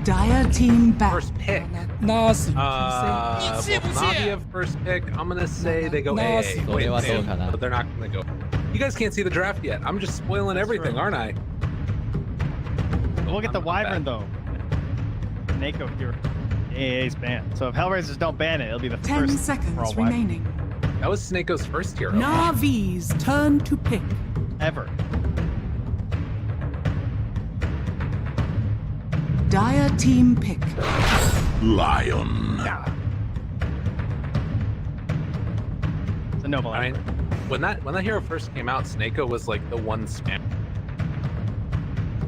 Dire team back. First pick. Nazi. Navi have first pick. I'm gonna say they go Nazi. A. Wait, Nazi. but they're not gonna go. You guys can't see the draft yet. I'm just spoiling everything, aren't I? We'll get the Wyvern though. Nako here. AA's banned. So if Hellraisers don't ban it, it'll be the 10 first for all seconds Wyvern remaining. That was Snakeo's first hero. Navi's turn to pick. ever. Dire team pick. Lion. Yeah. It's a noble. I mean, when that hero first came out, Snako was like the one spam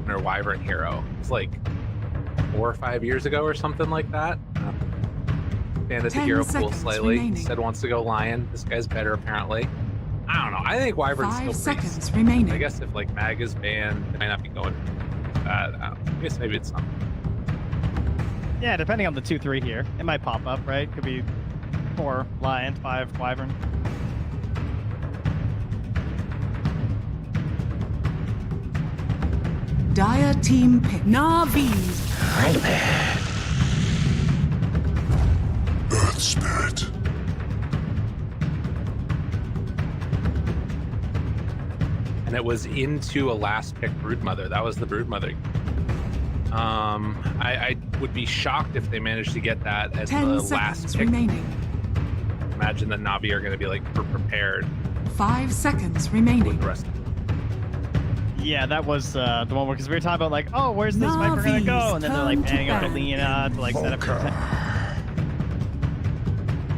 or Wyvern hero. It was like 4 or 5 years ago or something like that. Expanded the 10 hero pool seconds slightly. remaining. Said wants to go Lion. This guy's better apparently. I don't know. I think Wyvern's 5 still pretty. seconds remaining. I guess if like Mag is banned, it might not be going. I don't know. I guess maybe it's not. Yeah, depending on the 2-3 here, it might pop up, right? Could be 4 Lion, 5 Wyvern. Dire team pick. Navi's. Earth Spirit. And it was into a last pick Broodmother. That was the Broodmother. I would be shocked if they managed to get that as 10 the seconds last pick. remaining. Imagine that Navi are going to be like prepared 5 seconds with remaining. the rest. Yeah, that was the one where, because we were talking about like, oh, where's this Viper gonna go? And then they're like Navi's panning up turn to Alina to like set up her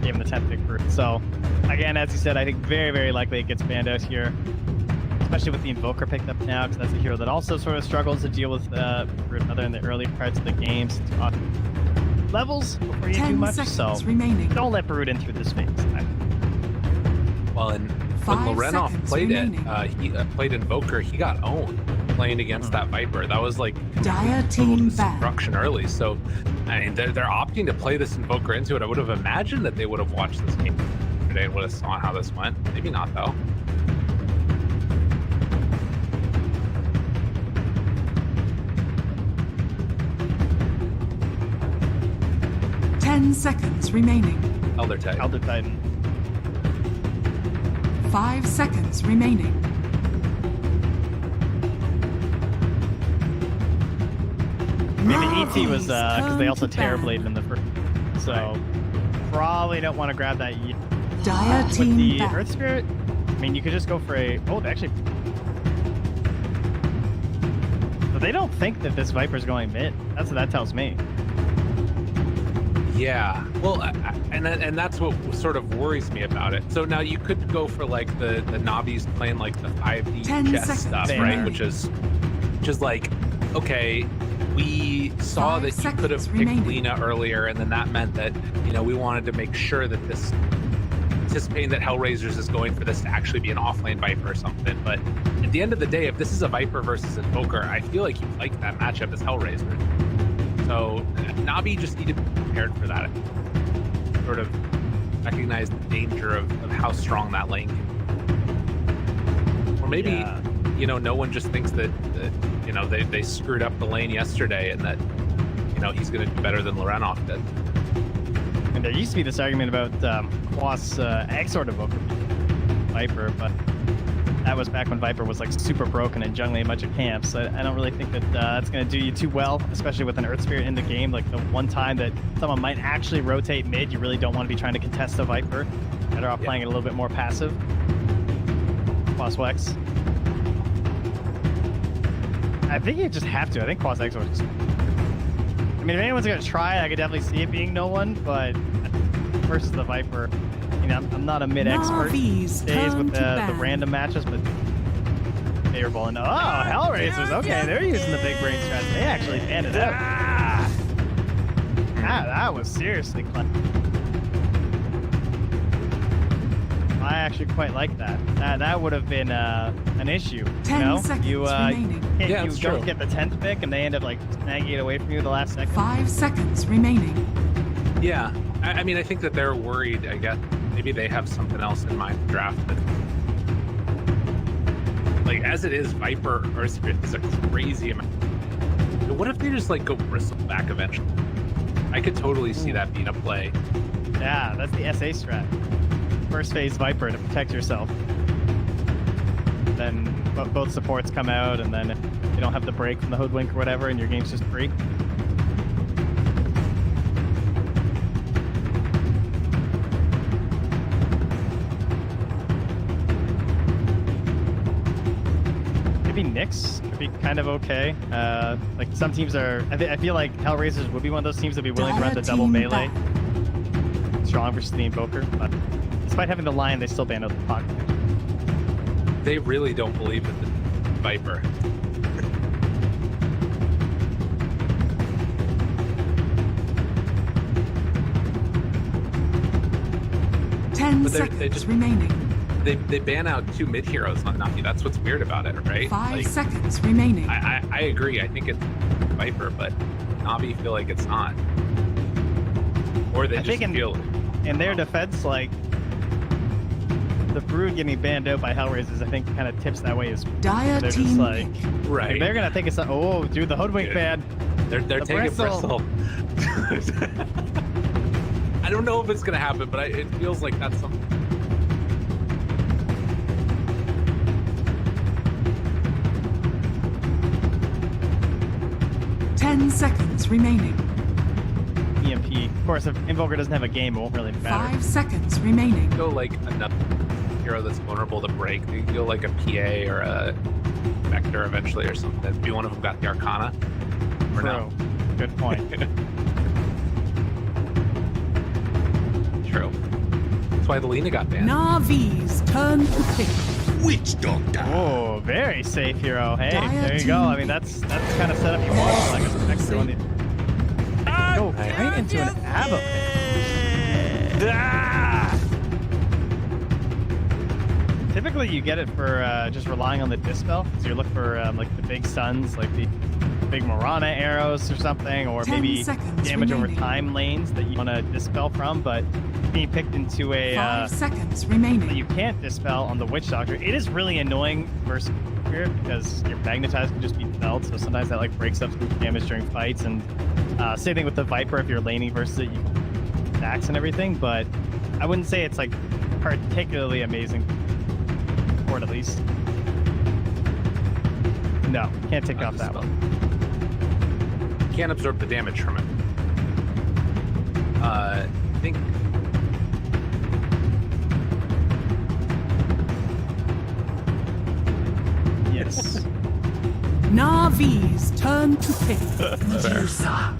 gave him the 10th pick for it. So again, as you said, I think very, very likely it gets banned out here. Especially with the Invoker picked up now, because that's a hero that also sort of struggles to deal with Broodmother in the early parts of the games. Levels before you do 10 much, seconds so remaining. don't let Brood in through this phase. Well, and when 5 Lorenov seconds played remaining. he played Invoker. He got owned playing against that Viper. That was like Dire total team back. destruction early. So, I mean, they're opting to play this Invoker into it. I would have imagined that they would have watched this game today and would have saw how this went. Maybe not though. Ten seconds remaining. Elder Titan. Elder Titan. 5 seconds remaining. Maybe ET was Navi's because they also turn to Terrorbladed ban. in the first, so probably don't want to grab that yet. Dire With team the back. Earth Spirit, I mean, you could just go for a. Oh, they actually. So they don't think that this Viper's going mid. That's what that tells me. Yeah, well, and that's what sort of worries me about it. So now you could go for like the Navi's playing like the 5D 10 chess seconds stuff, right? remaining. Which is like, okay, we saw 5 that you could have seconds picked remaining. Lena earlier, and then that meant that we wanted to make sure that this, anticipating that Hellraisers is going for this to actually be an offlane Viper or something. But at the end of the day, if this is a Viper versus Invoker, I feel like you like that matchup as Hellraiser. So Navi just need to be prepared for that. Sort of recognize the danger of how strong that lane can be. Or maybe, Yeah. No one just thinks that they screwed up the lane yesterday and that, he's going to do better than Lorenov did. And there used to be this argument about Quas Exort Evoker Viper, but that was back when Viper was like super broken and jungling a bunch of camps. So I don't really think that that's going to do you too well, especially with an Earth Spirit in the game. Like the one time that someone might actually rotate mid, you really don't want to be trying to contest the Viper. Better off playing it a little bit more passive. Quas Wex. I think you just have to. I think Quas Exort is. I mean, if anyone's going to try, I could definitely see it being no one, but versus the Viper, I'm not a mid expert Navi's days turn with to the ban. random matches, but favorable. And Hellraisers, okay, they're using the big brain strat. They actually banned it out. That was seriously clever. I actually quite like that. That would have been an issue. 10 seconds remaining. Yeah, You it's don't true. get the 10th pick, and they end up like snagging it away from you the last second. 5 seconds remaining. Yeah, I mean, I think that they're worried. I guess maybe they have something else in mind to draft. But like as it is, Viper or Spirit is a crazy amount. What if they just like go bristleback eventually? I could totally see that being a play. Yeah, that's the SA strat. First phase Viper to protect yourself. Then both supports come out, and then you don't have the break from the hoodwink or whatever, and your game's just free. Maybe Nyx would be kind of okay. Like some teams are, I feel like Hellraisers would be one of those teams that would be willing to run the double melee. Strong versus the Invoker, but despite having the Lion, they still ban out the Puck. They really don't believe in the Viper. Ten But they seconds just- remaining. They ban out 2 mid heroes on Navi. That's what's weird about it, right? 5 seconds remaining. I agree. I think it's Viper, but Navi feel like it's not. Or they I just think feel it. In their defense, like the Brood getting banned out by Hellraisers, I think kind of tips that way as well. Dire They're just team like, pick. Right. they're gonna think it's oh, dude, the hoodwink Dude. ban. They're The taking Bristol. Bristol. I don't know if it's gonna happen, but it feels like that's something. Ten seconds remaining. EMP. Of course, if Invoker doesn't have a game, it won't really matter. 5 seconds remaining. Go like another hero that's vulnerable to break. They go like a PA or a Vector eventually or something. Maybe one of them got the Arcana. Or no. True. Good point. True. That's why the Lena got banned. Navi's turn to pick. Witch Doctor. Oh, very safe hero. Hey, Dire there you go. I team mean, that's the kind of setup you want. Like a extra one. Go right into an Abba pit. Ah! Typically, you get it for just relying on the dispel. So you look for like the big suns, like the big Morana arrows or something, or 10 maybe seconds damage over remaining. time lanes that you want to dispel from. But being picked into a 5 seconds that remaining. you can't dispel on the Witch Doctor, it is really annoying versus Spirit because your Magnetize can just be felt. So sometimes that like breaks up some damage during fights, and same thing with the Viper. If you're laning versus it, you stacks and everything. But I wouldn't say it's like particularly amazing. Or at least, no, can't take off that one. Can't absorb the damage from it. I think Yes. Navi's turn to pick. Medusa.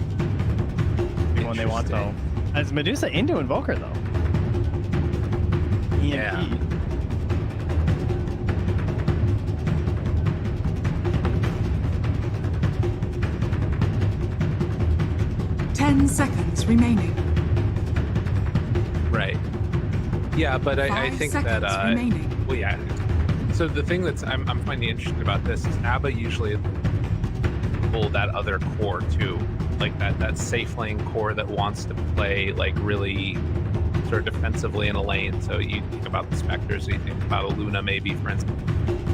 The one they want though. As Medusa into Invoker though. EMP. Yeah. 10 seconds remaining. Right. Yeah, but I 5 think seconds that remaining. well, yeah. So the thing that's I'm finding interesting about this is ABBA usually pull that other core too, like that safe lane core that wants to play like really sort of defensively in a lane. So you think about the Spectres, or you think about a Luna maybe, for instance.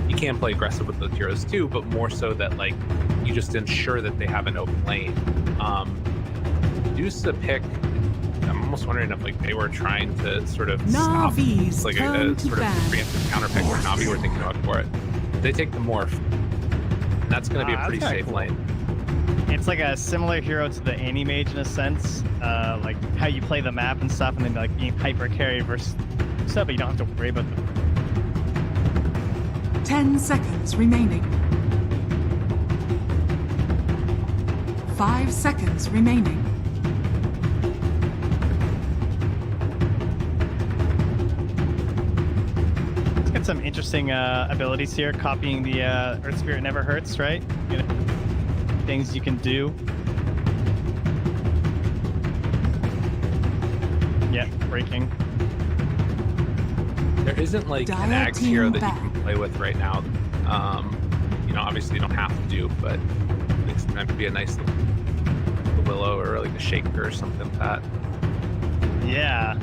You can play aggressive with those heroes too, but more so that like you just ensure that they have an open lane. Medusa pick. I'm almost wondering if like they were trying to sort of stop Navi's like turn a to sort of ban. preemptive counter pick where Navi were thinking about for it. They take the morph, and that's going to be a That's pretty kinda safe cool. lane. It's like a similar hero to the Anti-Mage in a sense, like how you play the map and stuff, and then like being hyper carry versus stuff, but you don't have to worry about the 10 seconds remaining. 5 seconds remaining. It's got some interesting abilities here. Copying the Earth Spirit never hurts, right? You know, things you can do. Yeah, breaking. There isn't like an Dire Axe hero team that back. you can play with right now. You know, obviously you don't have to do, but I think sometimes it'd be a nice little Willow or like a Shaker or something like that. Yeah.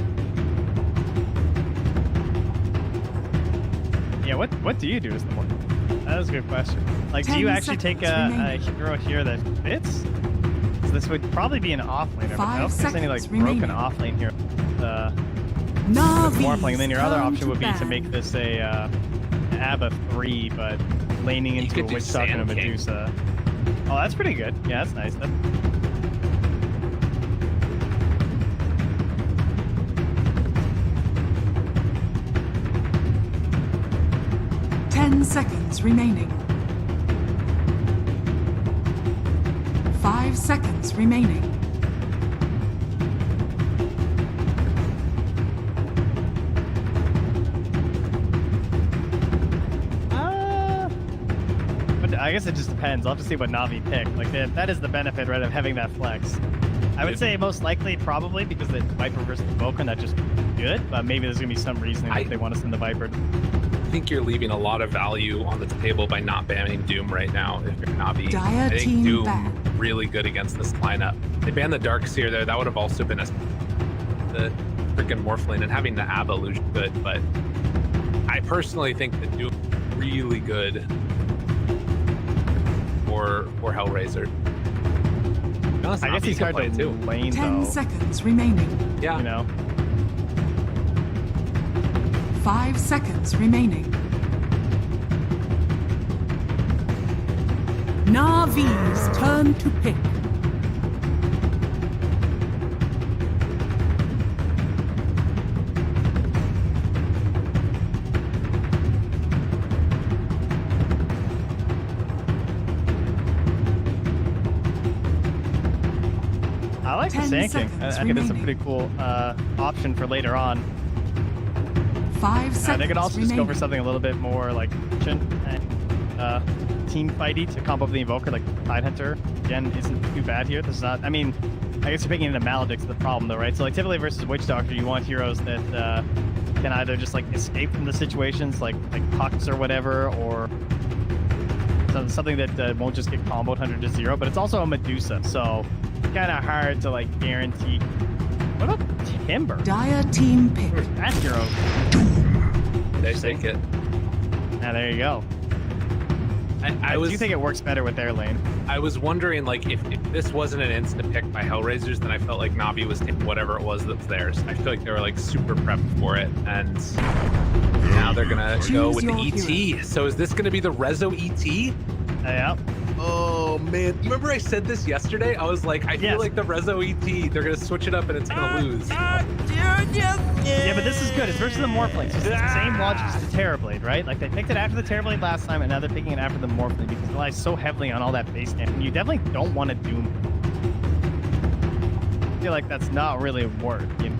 Yeah, what do you do as the morph? That is a good question. Like, do 10 you actually take a seconds hero here that fits? So this would probably be an offlaner, but I don't think there's any like seconds broken remaining. offlane here. Navi. Morphling, and then your other option would be to make this a ABBA 3, but laning into a could do Witch Talk and a Sand King. Medusa. Oh, that's pretty good. Yeah, that's nice. 10 seconds remaining. 5 seconds remaining. But I guess it just depends. I'll have to see what Navi pick. Like that is the benefit, right, of having that flex. I would say most likely probably because the Viper versus the Vulcan, that's just good, but maybe there's gonna be some reasoning that they want to send the Viper. I think you're leaving a lot of value on the table by not banning Doom right now if you're Navi. Dire I think team Doom ban. really good against this lineup. They banned the Darkseer there. That would have also been the freaking Morphling, and having the ABBA illusion good, but I personally think that Doom is really good for Hellraiser. Honest, I guess Navi he's can hard play to it too. lane 10 though. seconds remaining. Yeah. You know. 5 seconds remaining. Navi's turn to pick. I like the 10 Sand King. I seconds think it's a remaining. pretty cool option for later on. 5 seconds They could also remaining. just go for something a little bit more like team fighty to combo up the Invoker, like Tidehunter. Again, isn't too bad here. This is not. I mean, I guess you're picking into Maledict's the problem, though, right? So like typically versus Witch Doctor, you want heroes that can either just like escape from the situations, like Pucks or whatever, or something that won't just get comboed 100 to 0. But it's also a Medusa, so kind of hard to like guarantee. What about Timber? Dire team pick. That hero. They take it. Now there you go. I Do you think it works better with their lane? I was wondering, like, if this wasn't an instant pick by Hellraisers, then I felt like Navi was taking whatever it was that was theirs. I feel like they were like super prepped for it, and now they're gonna go with the Choose your ET. So is this gonna be the Rezo ET? Yeah. Oh man, you remember I said this yesterday? I was like, I feel Yes. like the Rezo ET, they're gonna switch it up and it's gonna lose. Yeah, but this is good. It's versus the Morphling. So it's the same logic as the Terrorblade, right? Like they picked it after the Terrorblade last time, and now they're picking it after the Morphling because it relies so heavily on all that base camp, and you definitely don't want to Doom. I feel like that's not really worth. You know?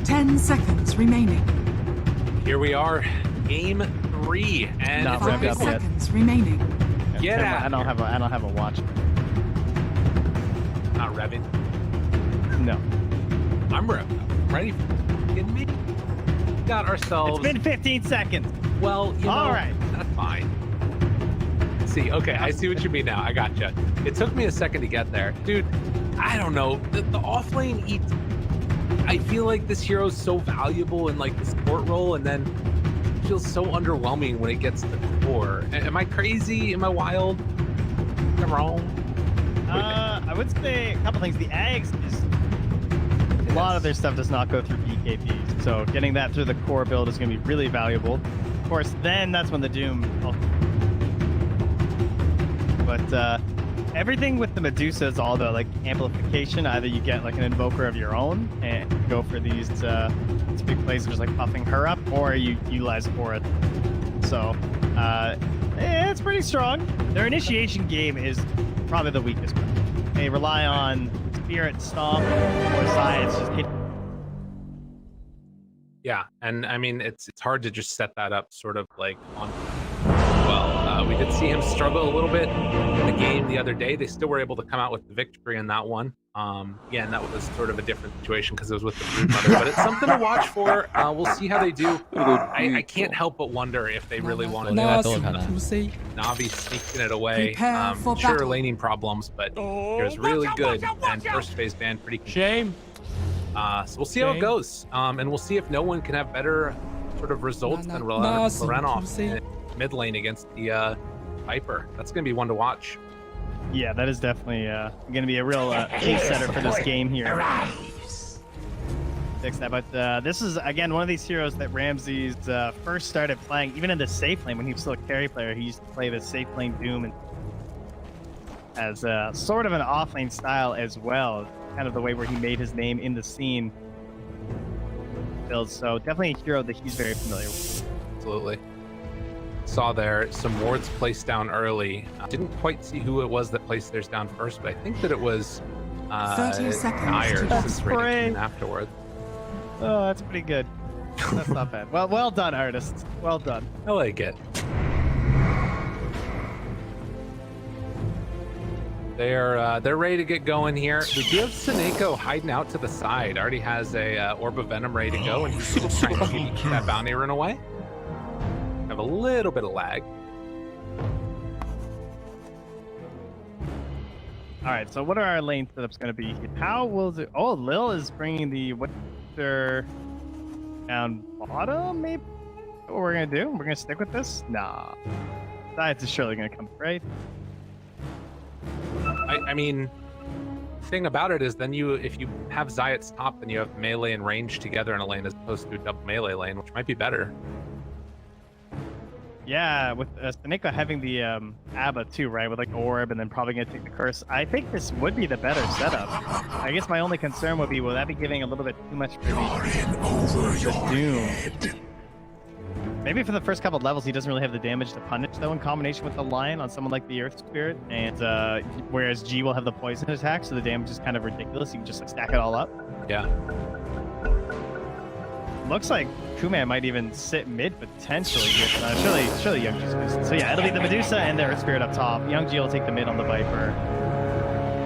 10 seconds remaining. Here we are, game 3, and Not it's a wrapped big up 5 yet. seconds remaining. Get I out don't here. have a watch. Not revving. No. I'm revved up. I'm ready for it. Kidding me? Got ourselves. It's been 15 seconds. Well, you know, All right. that's fine. See, okay, I see what you mean now. I gotcha. It took me a second to get there. Dude, I don't know. The offlane ET, I feel like this hero is so valuable in like the support role, and then it feels so underwhelming when it gets to the core. Am I crazy? Am I wild? Am I wrong? I would say a couple things. The Ags is a lot of their stuff does not go through BKBs, so getting that through the core build is going to be really valuable. Of course, then that's when the Doom. But everything with the Medusa is all the like amplification. Either you get like an invoker of your own and go for these big plays, just like buffing her up, or you utilize Aura. So it's pretty strong. Their initiation game is probably the weakest one. They rely on Spirit Stomp or Science. Just hit. Yeah, and I mean it's hard to just set that up sort of like on. Well, we did see him struggle a little bit in the game the other day. They still were able to come out with the victory in that one. Yeah, and that was sort of a different situation because it was with the Brood Mother, but it's something to watch for. We'll see how they do. I can't help but wonder if they really wanted Navi sneaking it away. Prepare for Sure, battle. laning problems, but it was really good, and first phase ban pretty Shame. so we'll see how it goes, and we'll see if no one can have better sort of results than Lorenov in mid lane against the Viper. That's going to be one to watch. Yeah, that is definitely going to be a real pace setter for this game here. Fix that, but this is again one of these heroes that Ramsey's first started playing, even in the safe lane when he was still a carry player. He used to play the safe lane Doom and as sort of an off lane style as well, kind of the way where he made his name in the scene. So definitely a hero that he's very familiar with. Absolutely. Saw there some wards placed down early. Didn't quite see who it was that placed theirs down first, but I think that it was 30 seconds Nyers to since spray. Raiden came in afterwards. Oh, that's pretty good. That's not bad. Well done, artists. Well done. I like it. They're ready to get going here. We do have Seneko hiding out to the side. Already has a Orb of Venom ready to go, and he's just trying to keep that bounty run away. Have a little bit of lag. All right, so what are our lane setups going to be? How will the... Oh, Lil is bringing the Winter down bottom, maybe? What we're going to do? We're going to stick with this? Nah. Diets is surely going to come, right? I mean, the thing about it is then if you have Zayat's top, then you have melee and range together in a lane as opposed to a double melee lane, which might be better. Yeah, with Seneko having the Abba too, right? With like Orb and then probably going to take the Curse. I think this would be the better setup. I guess my only concern would be, will that be giving a little bit too much for the Doom? Maybe for the first couple of levels, he doesn't really have the damage to punish, though, in combination with the Lion on someone like the Earth Spirit. And whereas G will have the poison attack, so the damage is kind of ridiculous. You can just like stack it all up. Yeah. Looks like Kuman might even sit mid potentially. Surely Young G's good. So yeah, it'll be the Medusa and the Earth Spirit up top. Young G will take the mid on the Viper.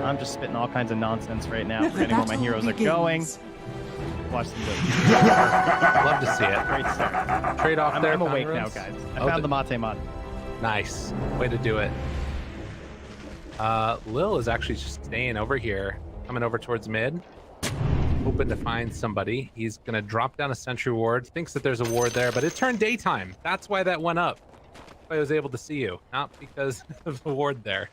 I'm just spitting all kinds of nonsense right now, forgetting where my heroes are going. Watch them go. Love to see it. Great start. Trade off there. I'm awake now, guys. I found the Mate mod. Nice. Way to do it. Lil is actually just staying over here, coming over towards mid. Hoping to find somebody. He's going to drop down a sentry ward. Thinks that there's a ward there, but it turned daytime. That's why that went up. That's why I was able to see you, not because of the ward there.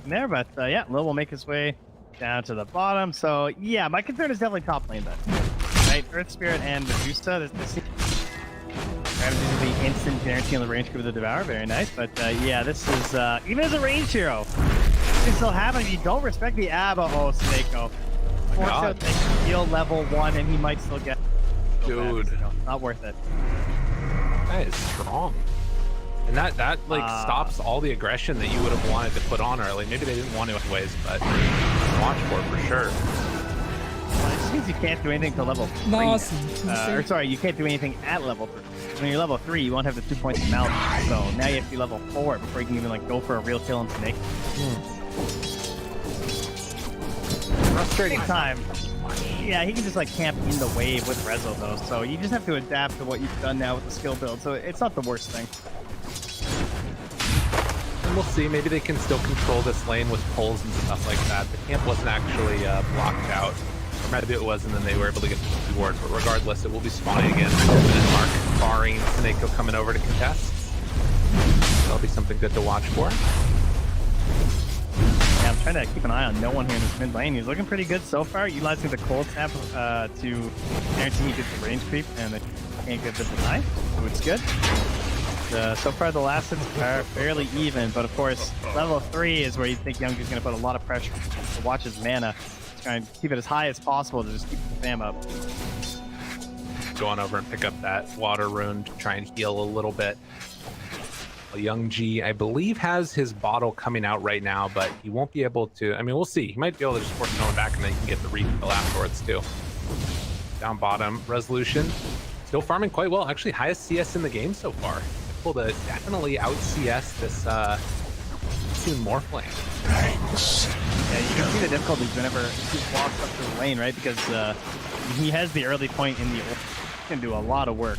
There, but yeah, Lil will make his way down to the bottom. So yeah, my concern is definitely top lane then. Right, Earth Spirit and Medusa. This is the instant guarantee on the range group of the Devour. Very nice, but yeah, this is even as a range hero, you can still have it if you don't respect the Abba. Oh, Seneko. Force out the heal level 1, and he might still get. Dude, not worth it. That is strong. And that like stops all the aggression that you would have wanted to put on early. Maybe they didn't want to anyways, but watch for sure. Well, it just means you can't do anything to level 3. Or sorry, you can't do anything at level 3. When you're level 3, you won't have the 2 points of mouth. So now you have to be level 4 before you can even like go for a real kill on Snake. Frustrating time. Yeah, he can just like camp in the wave with Rezo though. So you just have to adapt to what you've done now with the skill build. So it's not the worst thing. We'll see. Maybe they can still control this lane with pulls and stuff like that. The camp wasn't actually blocked out. Or maybe it was, and then they were able to get the reward. But regardless, it will be spawning again for minute mark, barring Seneko coming over to contest. That'll be something good to watch for. Yeah, I'm trying to keep an eye on no one here in this mid lane. He's looking pretty good so far, utilizing the cold tap to guarantee he gets the range creep, and they can't get the deny, so it's good. So far, the last hits are fairly even, but of course, level 3 is where you think Young is going to put a lot of pressure to watch his mana, try and keep it as high as possible to just keep the spam up. Going over and pick up that water rune to try and heal a little bit. Young G, I believe, has his bottle coming out right now, but he won't be able to. I mean, we'll see. He might be able to just force no one back, and then he can get the refill afterwards too. Down bottom, Resolution still farming quite well. Actually, highest CS in the game so far. Able to definitely out CS this V-Tune Morphling. Yeah, you can see the difficulties whenever he walks up to the lane, right? Because he has the early point in the ult. He can do a lot of work.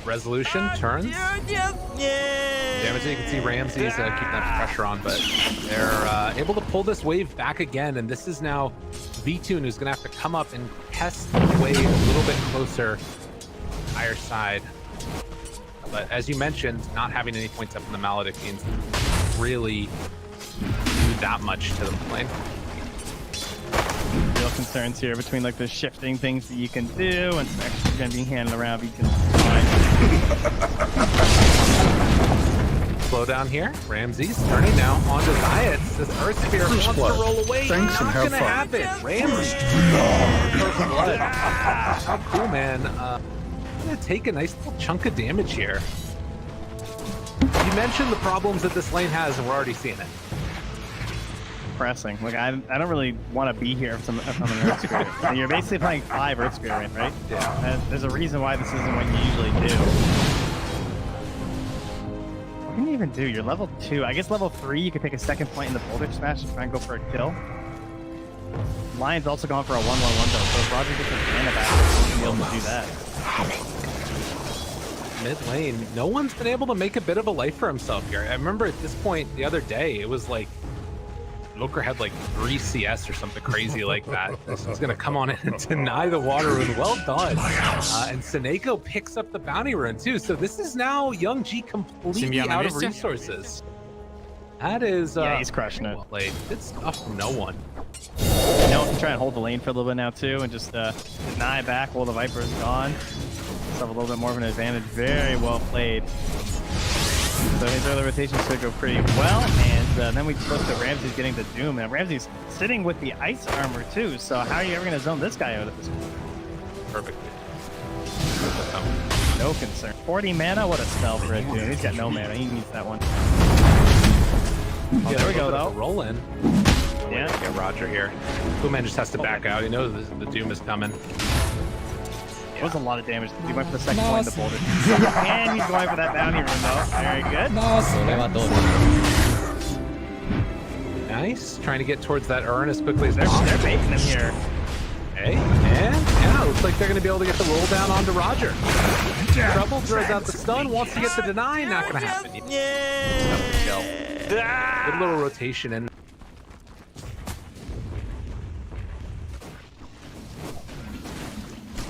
Resolution turns. Damage, you can see Ramsey's keeping that pressure on, but they're able to pull this wave back again, and this is now V-Tune who's going to have to come up and test the wave a little bit closer, higher side. But as you mentioned, not having any points up in the Maledictines really do that much to the lane. Real concerns here between like the shifting things that you can do and some extra going to be handled around. You can Slow down here. Ramsey's turning now onto Zayats. This Earth Spear wants to roll away. Thanks, Not and gonna have fun. happen. Ramsey. First blood. How cool, man. Gonna take a nice little chunk of damage here. You mentioned the problems that this lane has, and we're already seeing it. pressing. Like I don't really want to be here if I'm an Earth Spirit. And you're basically playing 5 Earth Spirit, right? Yeah. And there's a reason why this isn't what you usually do. What can you even do? You're level 2. I guess level 3 you could take a second point in the Boulder Smash and try and go for a kill. Lion's also gone for a 1-1-1 though, so if Roger gets his mana back, he'll be able to do that. Mid lane, no one's been able to make a bit of a life for himself here. I remember at this point the other day, it was like Loker had like 3 CS or something crazy like that. He's gonna come on in and deny the water rune. Well done. And Seneko picks up the bounty rune too. So this is now Young G completely out of resources. That is yeah, he's crushing it. Played. Good stuff from no one. No one can try and hold the lane for a little bit now too, and just deny back while the Viper is gone. Just have a little bit more of an advantage. Very well played. So his early rotation should go pretty well, and then we look at Ramsey's getting the Doom, and Ramsey's sitting with the ice armor too. So how are you ever going to zone this guy out at this point? Perfectly. No concern. 40 mana, what a spell for a Doom. He's got no mana. He needs that one. Oh, there we go though. Roll in. Yeah. Get Roger here. Boomman just has to back out. He knows the Doom is coming. It was a lot of damage. He went for the second point in the Boulder. And he's going for that bounty rune though. Very good. Nice. Trying to get towards that urn as quickly as They're possible. baiting him here. Okay. And yeah, looks like they're going to be able to get the roll down onto Roger. Trouble throws out the stun, wants to get the deny. Not going to happen. Yeah. Good little rotation in.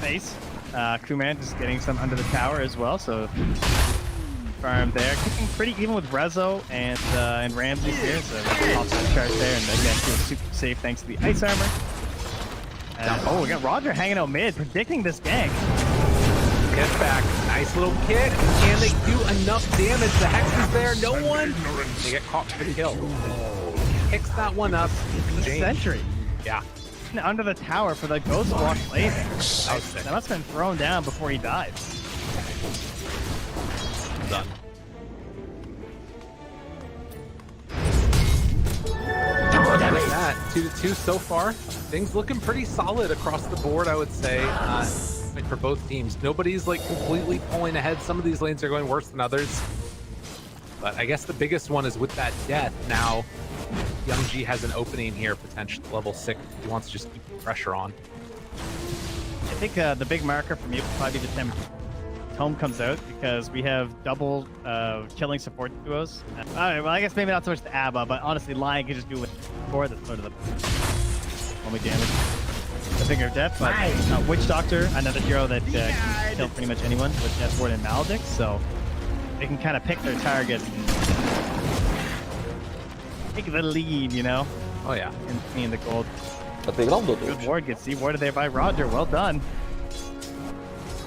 Face. Crewman just getting some under the tower as well, so farm there. Kicking pretty even with Rezo and Ramsey's here, so pops that charge there, and again, feels super safe thanks to the ice armor. Oh, we got Roger hanging out mid, predicting this gank. Get back. Nice little kid. Can they do enough damage? The Hex is there. No one. They get caught for the kill. Picks that one up. Sentry. Yeah. Under the tower for the Ghost Walk blade. That was sick. That must have been thrown down before he died. Done. Like that. 2-2 so far. Things looking pretty solid across the board, I would say. Like for both teams. Nobody's like completely pulling ahead. Some of these lanes are going worse than others. But I guess the biggest one is with that death. Now, Young G has an opening here, potentially level 6. He wants to just keep the pressure on. I think the big marker for me will probably be the time Tome comes out, because we have double killing support duos. Alright, well I guess maybe not so much the ABBA, but honestly Lion can just do it for that's sort of the only damage. The Finger of Death, but Witch Doctor, another hero that can kill pretty much anyone with Death Ward and Maledict, so they can kind of pick their target and take the lead, you know? Oh yeah. In seeing the gold. Good ward gets dewarded there by Roger. Well done.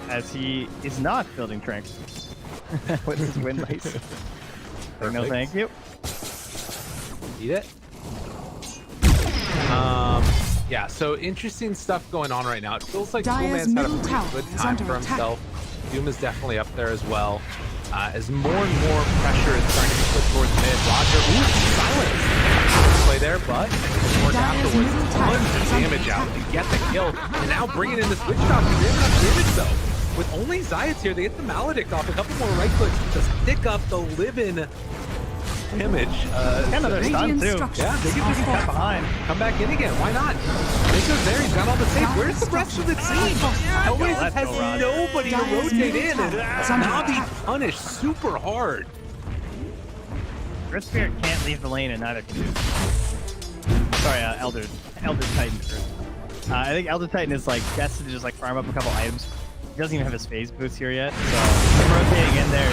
As he is not building Tranquil with his wind lace. No thank you. Eat it. Yeah, so interesting stuff going on right now. It feels like Dire's Coolman's had a middle pretty tower good is time under for attack. himself. Doom is definitely up there as well. As more and more pressure is starting to be put towards mid. Roger, silence. Play there, but work afterwards. Tons of damage out to get the kill. And now bringing in this Witch Doctor. They have enough damage though. with only Zayats here, they get the Maledict off. A couple more right clicks to stick up the live-in image. Another stun Radiant too. structure. Yeah, they can just Got behind. come back in again. Why not? Nico's there. He's got all the safe. Where's the rest of the team? Hellraisers Let's has go, Rod. nobody to Dyer's rotate middle in, and tower is under Navi attack. punished super hard. Earth Spirit can't leave the lane, and neither can you. Sorry, Elder Titan first. I think Elder Titan is like destined to just like farm up a couple items. He doesn't even have his phase boost here yet, so him rotating in there.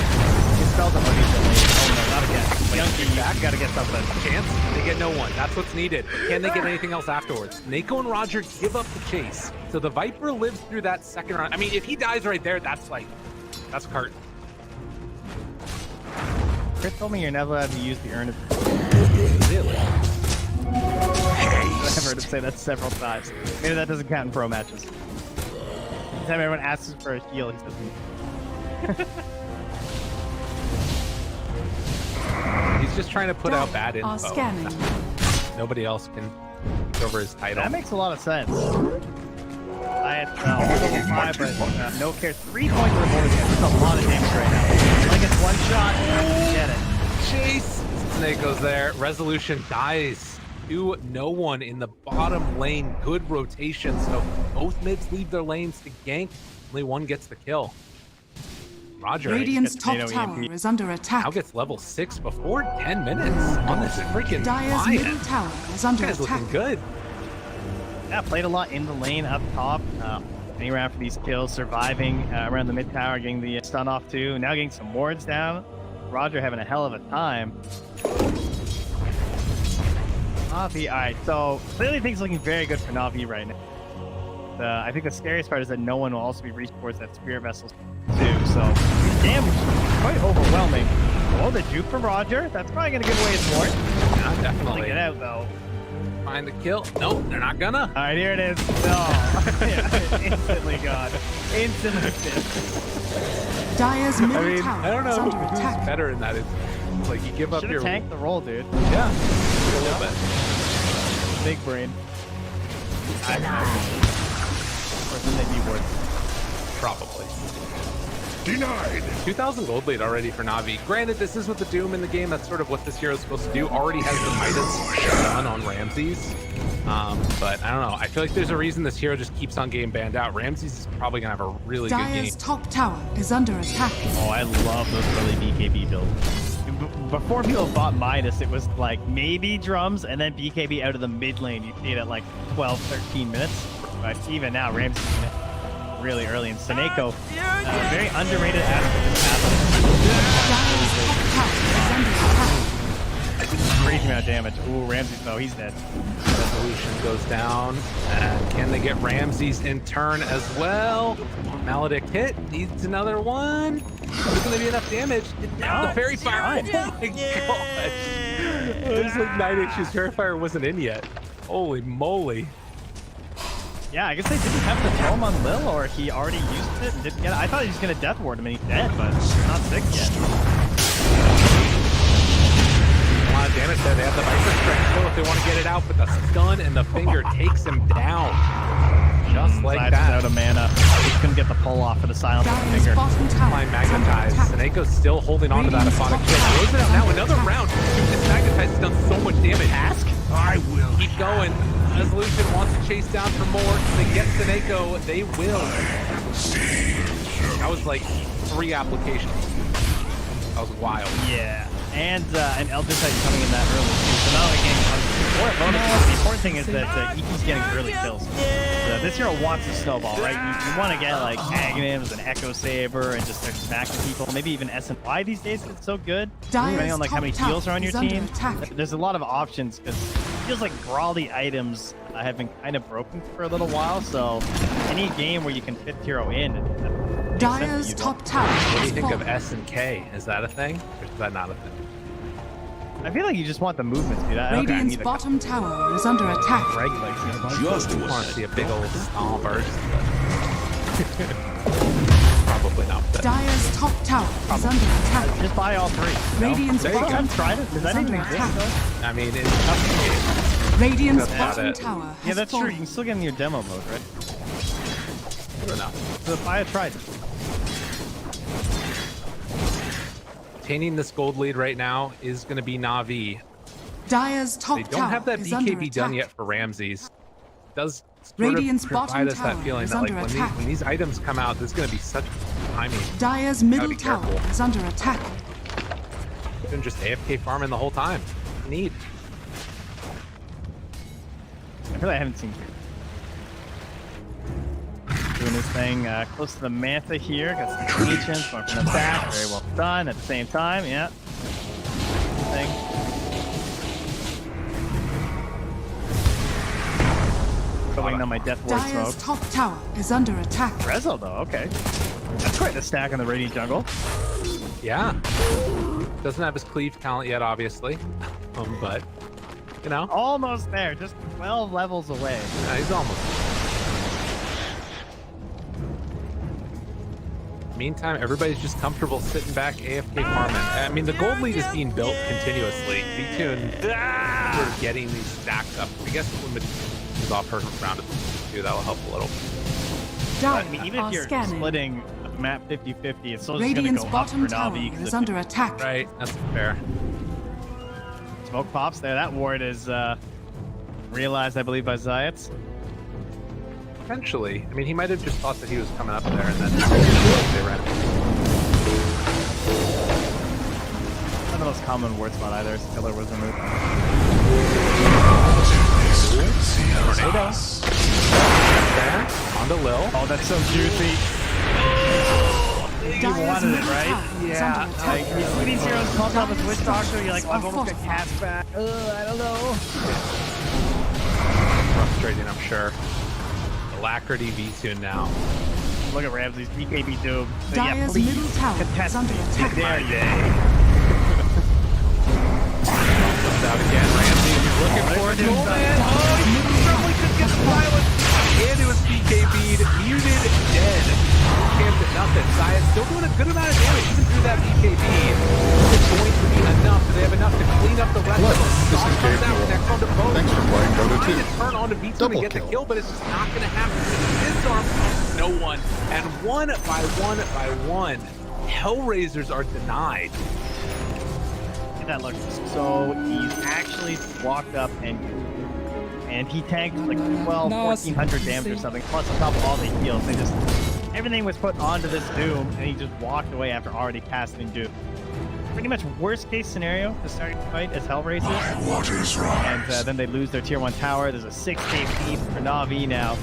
His spells don't leave the lane. Oh no, not again. Youngie, back, gotta get something. Chance? They get no one. That's what's needed. Can they get anything else afterwards? Nako and Roger give up the chase. So the Viper lives through that second round. I mean, if he dies right there, that's curtain. Chris told me you're never allowed to use the urn of. Really? I've heard him say that several times. Maybe that doesn't count in pro matches. Anytime everyone asks him for a heal, he says. He's just trying to put out bad Are info. scanning. Nobody else can take over his title. That makes a lot of sense. I had level 5, but no care. 3 points of revolver damage. That's a lot of damage right now. Like it's one shot, get it. Chase! Snake goes there. Resolution dies to no one in the bottom lane. Good rotation. So both mids leave their lanes to gank. Only one gets the kill. Roger Radiant's gets top NATO tower EMP. is under attack. now gets level 6 before 10 minutes on this freaking Dyer's middle client. tower is under This guy's attack. looking good. Yeah, played a lot in the lane up top. Any round for these kills, surviving around the mid tower, getting the stun off too. Now getting some wards down. Roger having a hell of a time. Navi, alright, so clearly things looking very good for Navi right now. I think the scariest part is that no one will also be reached towards that Spirit Vessels too, so damage quite overwhelming. Oh, the juke from Roger. That's probably going to give away his ward. Yeah, definitely. Get out though. Find the kill. Nope, they're not gonna. Alright, here it is. No. Yeah, instantly gone. Instantly dead. Dyer's middle I mean, tower I don't is know under who's attack. better in that. It's like you give up Should your have tanked the roll, dude. yeah, a little bit. Big brain. Or then they be worth. Probably. Denied. 2,000 gold lead already for Navi. Granted, this is with the Doom in the game. That's sort of what this hero is supposed to do. Already has the Titans done on Ramses. But I don't know. I feel like there's a reason this hero just keeps on getting banned out. Ramses is probably going to have a really good game. Dyer's top tower is under attack. Oh, I love those early BKB builds. Before people bought Midas, it was like maybe drums and then BKB out of the mid lane. You see it at like 12, 13 minutes. But even now, Ramses is really early. And Seneko, very underrated aspect of Dyer's top tower is under attack. crazy amount of damage. Ooh, Ramses, though, he's dead. Resolution goes down. And can they get Ramses in turn as well? Maledict hit. Needs another one. There's going to be enough damage. The Fairy Fire. Oh my god. It was like 9 inches. Fairy Fire wasn't in yet. Holy moly. Yeah, I guess they didn't have the throw him on Lil, or he already used it and didn't get it. I thought he was going to death ward him and he's dead, but not sick yet. A lot of damage there. They have the Viper Strength still if they want to get it out, but the stun and the finger takes him down. Just like Sides that. out of mana. He's going to get the pull off for the silence of the Dyer's finger. bottom tower Line is under magnetized. attack. Seneco's still holding on to that Radiant's Aphotic top kill. tower Close it out is now. under Another attack. round. This magnetized has done so much damage. Ask. I will. Keep going. Resolution wants to chase down for more. If they get Seneko, they will. That was like 3 applications. That was wild. Yeah. And Elder Titan coming in that early too. So not only getting more bonuses, the important thing is that he's getting early kills. So this hero wants to snowball, right? You want to get like Aghanims and Echo Saber and just start smacking people. Maybe even SNY these days is so good. Depending on like how many top heals are on your tower is team. under attack. There's a lot of options because it feels like brawly items have been kind of broken for a little while. So any game where you can fit hero in. Dyer's top tower What do you is think of fallen. S and K? Is that a thing? Or is that not a thing? I feel like you just want the movement to do that. I don't Radiant's need the bottom tower is under attack. Greg legs. Just I want was to see a big old stomp burst, but probably not. But Dyer's top tower is under attack. Just buy all 3. No? Radiant's There you go. bottom I've tried tower it. Does is that even under exist attack. though? I mean, it's tough to get. Radiant's That's about bottom it. tower has Yeah, that's true. You fallen. can still get in your demo mode, right? I don't know. So buy a tried. maintaining this gold lead right now is going to be Navi. Dire's top They tower don't have that is under BKB done attack. yet for Ramses. It does sort Radiant's of bottom provide us that tower feeling is that like under when attack. these items come out, there's going to be such timing. Dire's Gotta middle be tower careful. is under attack. Been just AFK farming the whole time. Neat. I feel like I haven't seen doing this thing close to the Manta here. Got some ancients going from the back. Very well done. At the same time, yeah. Thing. Going on my Death Ward Dire's smoke. top tower is under attack. Rezo though, okay. That's quite the stack on the Radiant jungle. Yeah. Doesn't have his cleave talent yet, obviously. But, you know, Almost there, just 12 levels away. he's almost. Meantime, everybody's just comfortable sitting back AFK farming. I mean, the gold lead is being built continuously. V-Tune, we're getting these stacks up. I guess when is off her round of 2, that will help a little. Dire I mean, even are if you're scanning. splitting the map 50-50, it's still just Radiant's gonna go up for bottom tower Navi. 'Cause is if under attack. Right, that's fair. smoke pops there, that ward is realized, I believe, by Zayats. Potentially. I mean, he might have just thought that he was coming up there and then they ran. Not the most common ward spot either. Killer was removed. Tornado. There. On to Lil. Oh, that's so juicy. You Dire's wanted it, middle right? tower is Yeah, under attack. Like, when these heroes pop up with Witch Doctor, you're like, Dire's I've almost got fortified. cast back. I don't know. Frustrating, I'm sure. Alacrity V-Tune now. Look at Ramsey's BKB Doom. So, yeah, Dire's please middle tower contest is under me. attack. Dare you. Comes out again. Ramsey is looking for it. Oh, man. Oh, he probably could get the silence. And it was BKB'd. Muted. Dead. Camped at nothing. Zayat still doing a good amount of damage even through that BKB. It's going to be enough. Do they have enough to clean up the rest of them? This is Comes out. Gabriel. Connects onto both. Thanks for playing Dota Trying 2. to turn on to V2 to Double get the kill. kill, but it's just not going to happen. Disarm no one. And one by one, Hellraisers are denied. That looks so easy. Actually walked up and he tanked like 1,400 damage or something, plus on top of all the heals. They just, everything was put onto this Doom, and he just walked away after already casting Doom. Pretty much worst case scenario to start the fight is Hellraisers. Waters And rise. then they lose their tier 1 tower. There's a 6k lead for Navi now.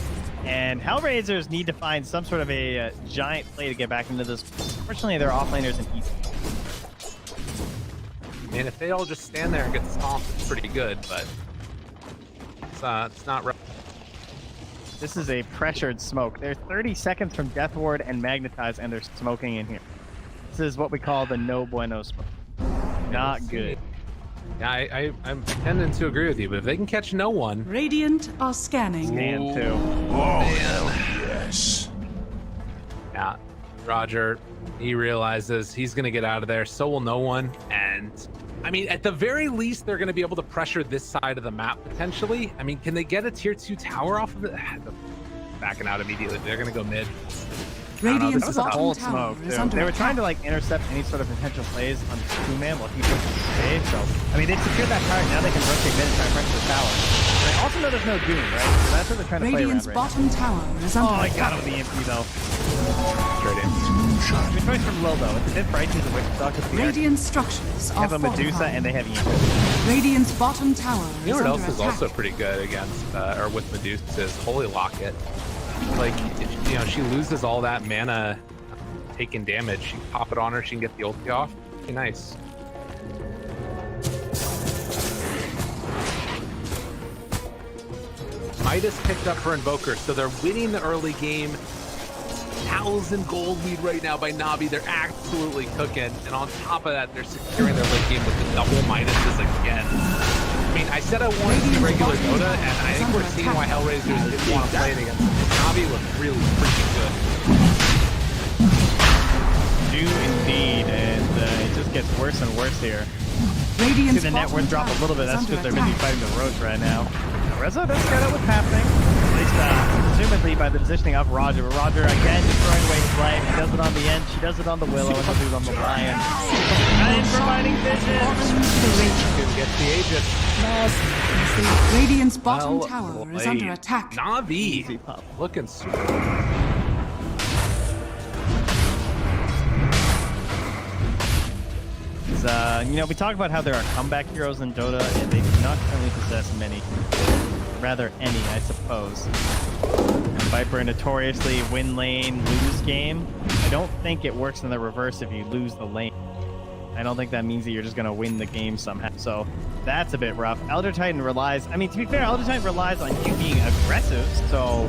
And Hellraisers need to find some sort of a giant play to get back into this. Fortunately, they're offlaners in East. And if they all just stand there and get stomped, it's pretty good, but it's not right. This is a pressured smoke. They're 30 seconds from Death Ward and Magnetize, and they're smoking in here. This is what we call the no bueno smoke. Not good. Yeah, I'm tending to agree with you, but if they can catch no one, Radiant are scanning. And two. Oh, hell yes. yeah, Roger, he realizes he's going to get out of there. So will no one. And I mean, at the very least, they're going to be able to pressure this side of the map potentially. I mean, can they get a tier 2 tower off of it? Backing out immediately. They're going to go mid. Radiant's This was a bottom whole tower smoke, is too. under They were trying attack. to like intercept any sort of potential plays on the 2-man while he was safe. So, I mean, they've secured that tower. Now they can rotate mid and try to pressure the tower. And I also know there's no Doom, right? So that's what they're trying to play Radiant's around right bottom tower is now. under Oh, I attack. got him with the EMP though. Straight in. Good choice from Lil though. It's a bit pricey as a Witch Doctor. Radiant structures They are have a Medusa fortified. and they have EMP. Radiant's bottom tower You know is what under else is attack. also pretty good against, or with Medusa is Holy Locket. Like, you know, she loses all that mana taking damage. She can pop it on her, she can get the ulti off. Pretty nice. Midas picked up her Invoker, so they're winning the early game. 1,000 gold lead right now by Navi. They're absolutely cooking. And on top of that, they're securing their late game with the double Midases again. I mean, I said I wanted to see regular Dota, and I think we're seeing why Hellraisers didn't want to play it against Navi. Look really freaking good. Do indeed, and it just gets worse and worse here. See Radiant's the net bottom worth drop a tower little bit. is That's under because they're busy attack. fighting the roach right now. Rezo does get out what's happening. They presumably by the positioning of Roger. But Roger again throwing away his life. He does it on the end. She does it on the Willow, and he'll do it on the Lion. Lion providing vision. Could get the Aegis. Radiant's bottom tower is under attack. Navi looking super. You know, we talk about how there are comeback heroes in Dota, and they do not currently possess many. Rather, any, I suppose. And Viper notoriously win lane, lose game. I don't think it works in the reverse if you lose the lane. I don't think that means that you're just going to win the game somehow. So that's a bit rough. Elder Titan relies... I mean, to be fair, Elder Titan relies on you being aggressive. So,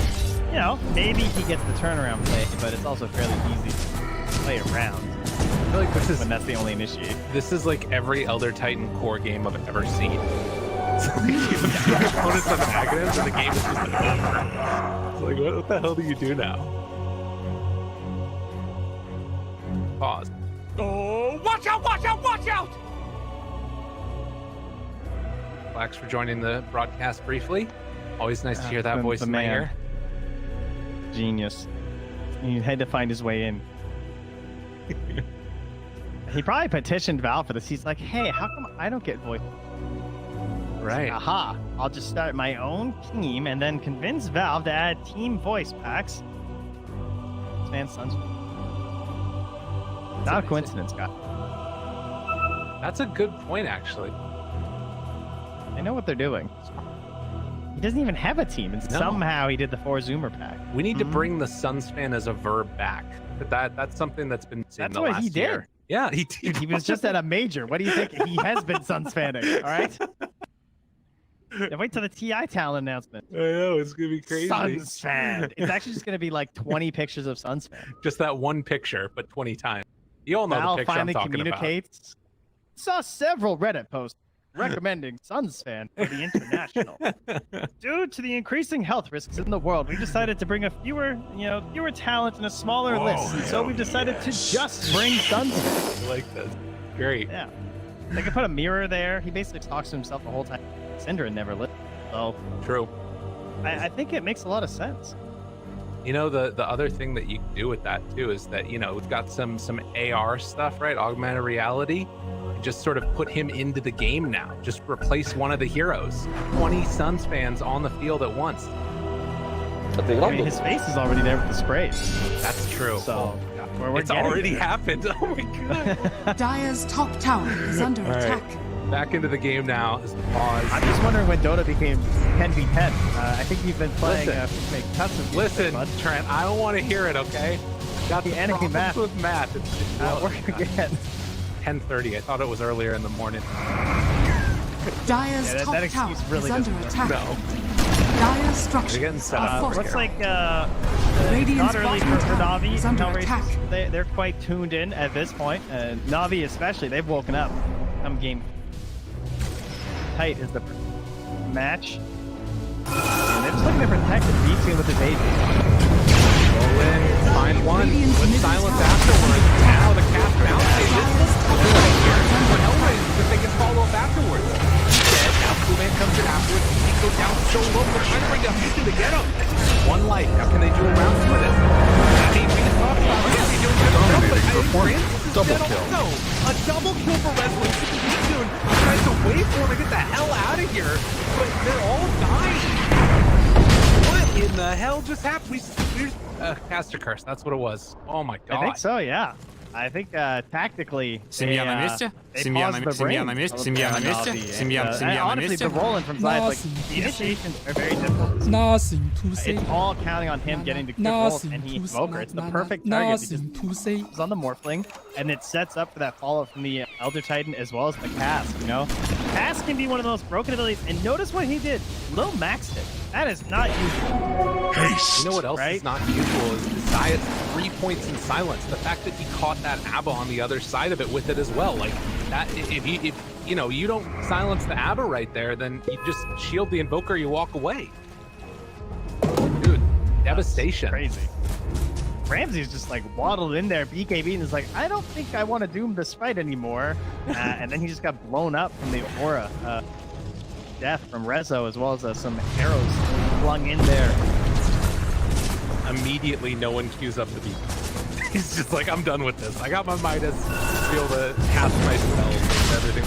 you know, maybe he gets the turnaround play, but it's also fairly easy to play around. I feel like this is when that's the only initiate. This is like every Elder Titan core game I've ever seen. It's like you have two opponents on negatives and the game is just over. It's like, what the hell do you do now? Pause. Oh, watch out, watch out, watch out! Flax for joining the broadcast briefly. Always nice to hear that voice in my ear. Genius. He had to find his way in. He probably petitioned Valve for this. He's like, hey, how come I don't get voice? Right. Like, aha, I'll just start my own team and then convince Valve to add team voice packs. Man, Sun's not a coincidence, guy. That's a good point, actually. I know what they're doing. He doesn't even have a team, and somehow he did the 4 Zoomer pack. We need to bring the Sunspan as a verb back. That's something that's been seen That's the what last he did. year. Yeah, he did. Dude, he was just at a major. What do you think? He has been sunspanning, all right? Yeah, wait till the TI talent announcement. I know, it's going to be crazy. Sunspan. It's actually just going to be like 20 pictures of Sunspan. Just that one picture, but 20 times. You all know Val the picture I'm finally talking communicates. Saw several Reddit posts recommending Sunspan for the international. Due to the increasing health risks in the world, we decided to bring a fewer talent in a smaller list. And so we decided to just bring Sunspan. I like this. Great. Yeah. They could put a mirror there. He basically talks to himself the whole time. Syndra never lived. So True. I think it makes a lot of sense. You know, the other thing that you can do with that too is that, you know, we've got some AR stuff, right? Augmented reality. Just sort of put him into the game now. Just replace one of the heroes. 20 Suns fans on the field at once. I mean, his face is already there with the sprays. That's true. So it's already happened. Oh my god. Dire's top tower is under attack. Back into the game now. Pause. I'm just wondering when Dota became 10v10. I think you've been playing make custom. Listen, Trent, I don't want to hear it, okay? Got the enemy math with math. It's not working again. 10:30. I thought it was earlier in the morning. Dire's top that tower really is under attack. No. Dire's structures are Looks fortified. like Radiant's not early bottom for tower Navi. is under Hellraisers, attack. they're quite tuned in at this point. Navi especially, they've woken up. Come game tight is the match. And they're just looking to protect the B team with his AV. Roll in, find one, with silence afterwards. Now the cast bounce stages. For Hellraisers, if they can follow up afterwards. Dead, now Coolman comes in afterwards. He goes down so low, they're trying to bring down Houston to get him. One life, how can they do a round 2 of this? I mean, we just talked about it. They doing good stuff, but Double kill. No, a double kill for Resolution. Houston tries to wait for him to get the hell out of here, but they're all dying. What in the hell just happened? Caster curse, that's what it was. Oh my god. I think so, yeah. I think tactically, Семья на месте? Семья на месте? Семья на месте? Семья на honestly, месте? the rolling from Zayas, like, the initiations are very difficult. Nothing to say. It's all counting on him getting the quick rolls, Nothing and he to Invoker. say. It's the perfect target because Nothing to say. he's on the Morphling, and it sets up for that follow from the Elder Titan as well as the Cast, you know? Cast can be one of the most broken abilities, and notice what he did. Low maxed it. That is not usual. You know what else is not usual is Zayas 3 points in silence. The fact that he caught that ABBA on the other side of it with it as well. Like that, if you know you don't silence the ABBA right there, then you just shield the Invoker, you walk away. Dude, devastation. Crazy. Ramsey's just like waddled in there, BKB, and is like, I don't think I want to doom this fight anymore. And then he just got blown up from the aura. Death from Rezo, as well as some arrows flung in there. immediately no one queues up the beat. He's just like, I'm done with this. I got my Midas to be able to cast my spells and everything.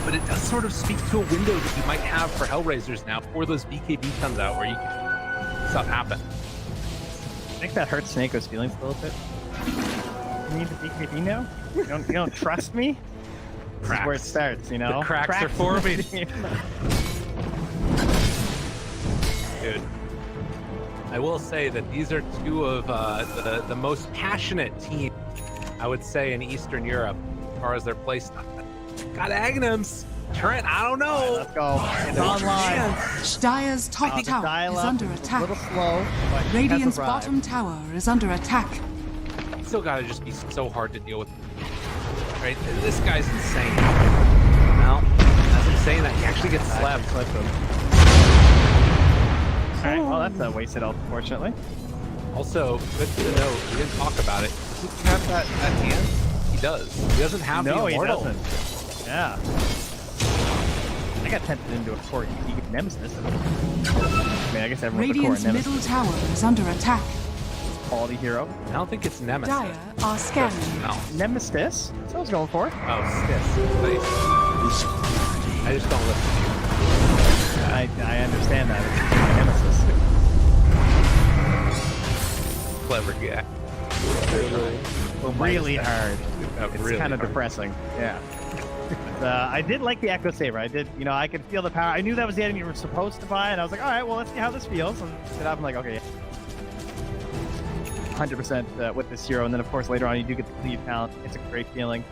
But it does sort of speak to a window that you might have for Hellraisers now before those BKB comes out where you can stuff happen. I think that hurts Snakeo's feelings a little bit. You need the BKB now? You don't trust me? This is where it starts, you know? The cracks are forming. Dude, I will say that these are two of the most passionate teams, I would say, in Eastern Europe as far as their play style. Got Agnums. Trent, I don't know. Let's go. It's online. Dire's top tower is under A attack. little slow, but Radiant's has arrived. bottom tower is under attack. Still gotta just be so hard to deal with. Right? This guy's insane. Well, as I'm saying that, he actually gets slapped. All right, well, that's a wasted ult, unfortunately. Also, good to know, we didn't talk about it. Does he have that hand? He does. He doesn't have the immortal. He doesn't. Yeah. I got tempted into a core nemesis. I mean, I guess everyone's Radiant's a core nemesis. middle tower is under attack. Quality hero. I don't think it's Nemesis. Dire are scanning. No. Nemesis? That's what I was going for. Oh, Stis. Nice. I just don't listen to you. I understand that. It's my nemesis. Clever guy. Really hard. It's really kind of hard. depressing. Yeah. But, I did like the Echo Saber. I did, you know, I could feel the power. I knew that was the item you were supposed to buy, and I was like, all right, well, let's see how this feels. And I'm like, okay, 100% with this hero. And then, of course, later on, you do get the cleave talent. It's a great feeling.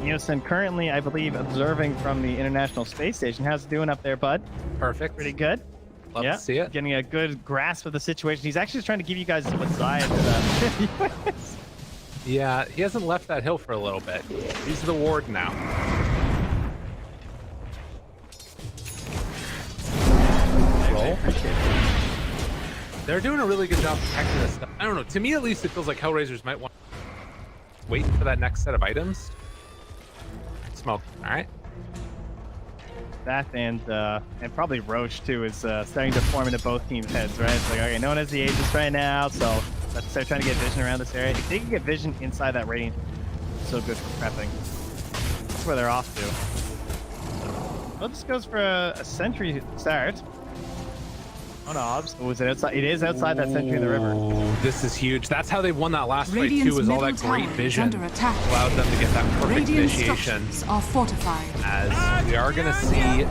Neosin currently, I believe, observing from the International Space Station. How's it doing up there, bud? Perfect. Pretty good. Love to see it. Getting a good grasp of the situation. He's actually just trying to give you guys what Zion did. Yeah, he hasn't left that hill for a little bit. He's the ward now. Roll. They're doing a really good job protecting this stuff. I don't know. To me, at least, it feels like Hellraisers might want to wait for that next set of items. Smoke. All right. That and probably Roche too is starting to form into both teams' heads, right? It's like, okay, no one has the Aegis right now, so let's start trying to get vision around this area. If they can get vision inside that radiant, it's so good for prepping. That's where they're off to. Well, this goes for a sentry start. Oh no, oh, is it outside? It is outside that sentry in the river. Ooh, this is huge. That's how they won that last fight Radiant's too, was all that middle great tower is vision. under attack. Allowed them to get that perfect Radiant initiation. structures are fortified. As we are gonna see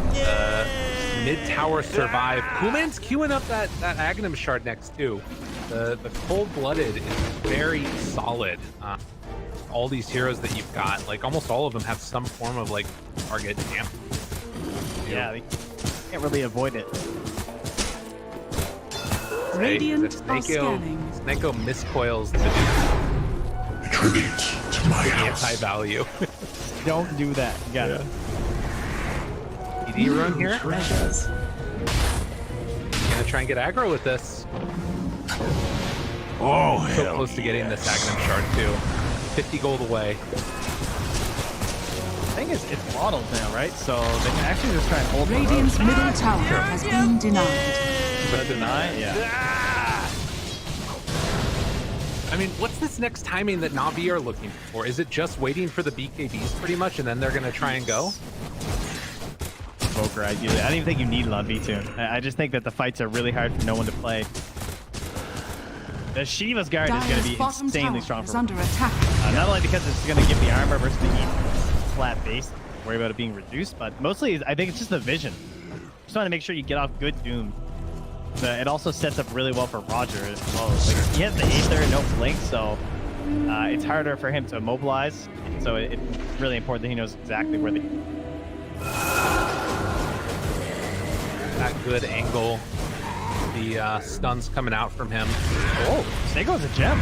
mid-tower survive. Coolman's queuing up that Agnum shard next too. The cold-blooded is very solid. All these heroes that you've got, like almost all of them have some form of like target damp. Yeah, they can't really avoid it. Radiant are scanning. Sneko miscoils the Retreat to my house. anti-value. Don't do that. You got it. ED run here. Treasures. Gonna try and get aggro with this. Oh, So hell close to getting this Agnum shard too. 50 gold away. The thing is, it's models now, right? So they can actually just try and hold the Radiant's road. middle tower has been denied. But deny? Yeah. I mean, what's this next timing that Navi are looking for? Is it just waiting for the BKBs pretty much and then they're gonna try and go? Poker, ideally. I don't even think you need a lot of V2. I just think that the fights are really hard for no one to play. The Shiva's guard is going Dire's to be bottom insanely tower strong is for under attack. not only because it's going to give the armor versus the flat base, worry about it being reduced, but mostly I think it's just the vision. Just trying to make sure you get off good Doom. It also sets up really well for Roger as well. Like, he has the Aether, no blink, so it's harder for him to mobilize. So it's really important that he knows exactly where the... That good angle. The stuns coming out from him. Oh, Snakeo's a gem.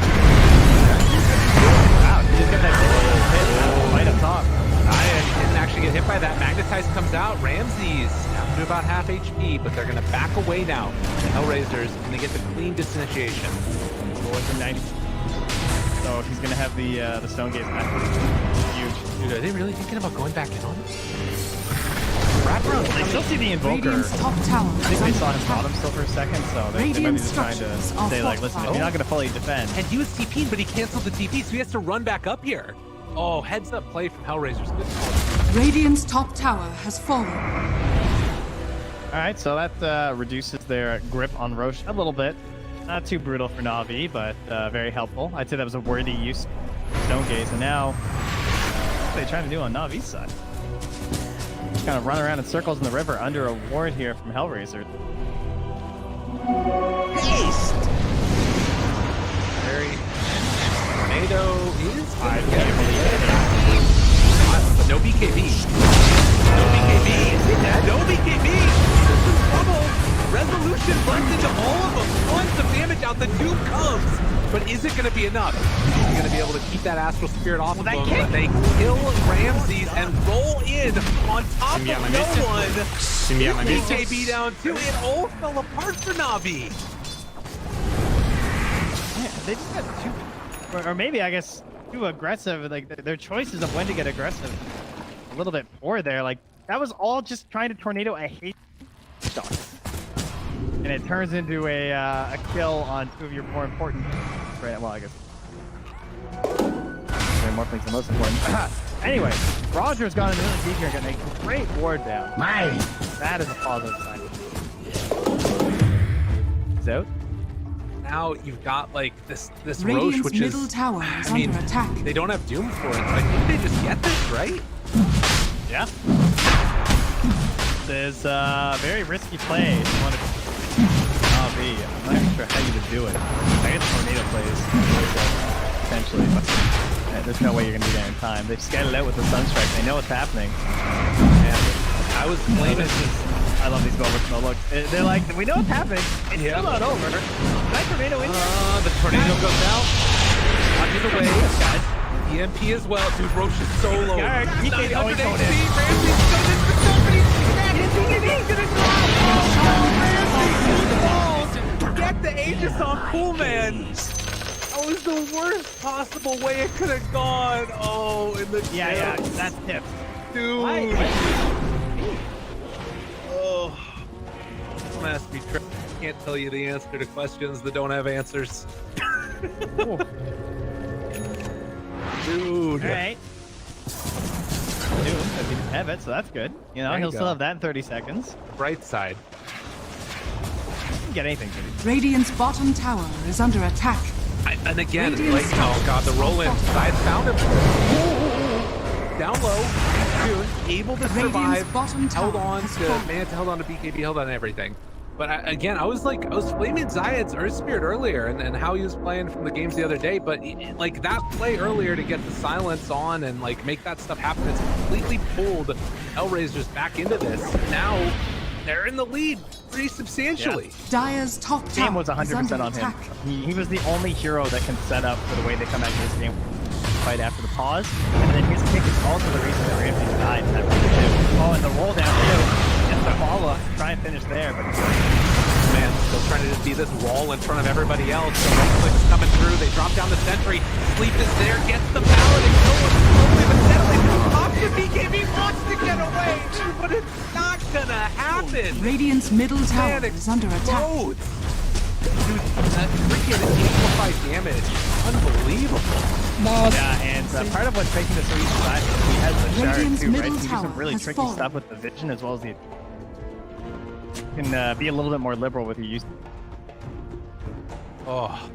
Wow, he just got that hit right up top. I didn't actually get hit by that. Magnetize comes out. Ramses down to about half HP, but they're going to back away now. The Hellraisers, and they get the clean disinitiation. Going to 90. So he's going to have the stone gates back. Huge. Dude, are they really thinking about going back in on it? Wraparound. They still see the Invoker. Radiant's top tower I think they saw his bottom still for a second, so they might be Radiant just trying to structures are say, like, listen, if fortified. you're not going to fully defend. And he was TP'd, but he canceled the TP, so he has to run back up here. Oh, heads up play from Hellraisers. Good call. Radiant's top tower has fallen. All right, so that reduces their grip on Roche a little bit. Not too brutal for Navi, but very helpful. I'd say that was a worthy use of Stone Gaze. And now, what are they trying to do on Navi's side? Just kind of run around in circles in the river under a ward here from Hellraiser. Haste! Very. Tornado is. I can't believe it. No BKB. No BKB. Is he dead? No BKB. This is trouble. Resolution runs into all of them. Tons of damage out. The Doom comes. But is it going to be enough? Is he going to be able to keep that Astral Spirit off of them? But they kill Ramses and roll in on top of no one. BKB down too. It all fell apart for Navi. Yeah, they just got too, or maybe I guess too aggressive. Like their choices of when to get aggressive, a little bit poor there. Like that was all just trying to tornado a hate shot, and it turns into a kill on two of your more important. Right, well, I guess there are more things than most important. Anyway, Roger's gone into the deep here and getting a great ward down. That is a positive sign. He's out. Now you've got like this Roche, Radiant's which middle is, tower is I mean, under attack. they don't have Doom for it. So I think they just get this, right? Yeah. This is a very risky play. If you want to I'm not even sure how you would do it. I guess tornado plays potentially, but there's no way you're gonna be there in time. They've scattered out with the Sunstrike. They know what's happening. And I was blaming I love these moments. No, look, they're like, we know what's happening. It's still not over. That tornado in here. the tornado goes out. Punches away. Guys. EMP as well. Dude, Roche is so low. Guard, he can't 900 always go HP. in. Ramsey's going in for somebody. He's gonna drop. Get the Aegis on Cool Man. That was the worst possible way it could have gone. Oh, in the Yeah, that's tips. dude. Why? Oh, don't ask me. Can't tell you the answer to questions that don't have answers. Dude. All right. Dude, if he didn't have it, so that's good. You know, There you he'll go. still have that in 30 seconds. Right side. You can get anything, dude. Radiant's bottom tower is under attack. And again, Radiant's like, oh god, the roll in. I found him. Down low. Dude, able to survive. Radiant's bottom Held tower on has to, fallen. man, held on to BKB, held on to everything. But again, I was blaming Zayed's Earth Spirit earlier and how he was playing from the games the other day. But like that play earlier to get the silence on and like make that stuff happen, it's completely pulled Hellraisers back into this. Now they're in the lead pretty substantially. Dire's top This game tower was is 100% under on him. attack. He was the only hero that can set up for the way they come back to this game fight after the pause. And then his kick is also the reason that Ramsey died in that round too. Oh, and the roll down too. And the follow up to try and finish there, but Man, still trying to just be this wall in front of everybody else. So Right-click's coming through. They drop down the sentry. Sleep is there, gets the paladin going slowly but steadily. Option BKB wants to get away, but it's not gonna happen. Radiant's middle tower Man is under attack. explodes. Dude, that freaking amplified damage. Unbelievable. yeah, and part of what's making this so easy is he has the shard Radiant's too, right? middle He can do some tower really has tricky fallen. stuff with the vision as well as the. You can be a little bit more liberal with your use. Oh,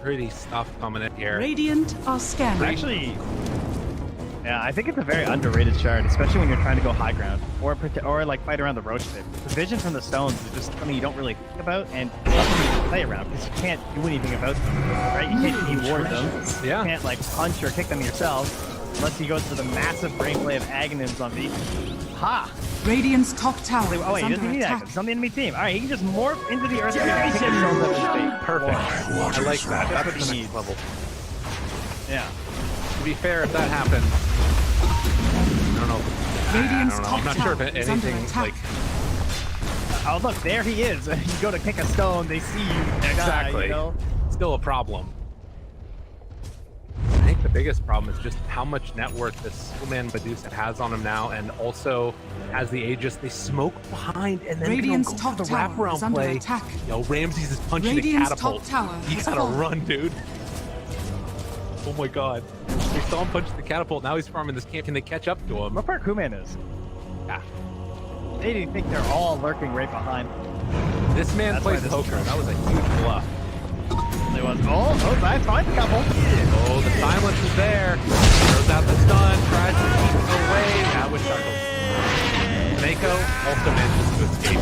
pretty stuff coming in here. Radiant are scanning. Actually, yeah, I think it's a very underrated shard, especially when you're trying to go high ground or like fight around the Roche pit. The vision from the stones is just something you don't really think about and something you can play around because you can't do anything about them, right? You can't de-ward them. Yeah. You can't like punch or kick them yourself unless he goes for the massive brainplay of Aghanims on V. Ha! Radiant's top tower Oh wait, is he under doesn't need attack. that. He's on the enemy team. All right, he can just morph into the Earth and kick his stones up his face. Perfect. I like that. That's what the he next needs. level. Yeah. To be fair, if that happens, I don't know. Radiant's I don't know. top I'm not sure if tower is under anything attack. like Oh look, there he is. You go to kick a stone, they see you. Die, exactly. you know? Still a problem. I think think the biggest problem is just how much net worth this Woman Medusa has on him now, and also as the Aegis, they smoke behind and then Radiant's go top for the tower is wraparound under play. attack. Yo, Ramses is punching Radiant's the catapult. top tower You has gotta fallen. run, dude. Oh my god. We saw him punch the catapult, now he's farming this camp. Can they catch up to him? What part Kuman is? Yeah. They think they're all lurking right behind. This man That's why plays this poker. is- That was a huge bluff. They was, I find a couple. Oh, the silence is there. Throws out the stun, tries to keep it away. That was Sharkle. Mako also manages to escape.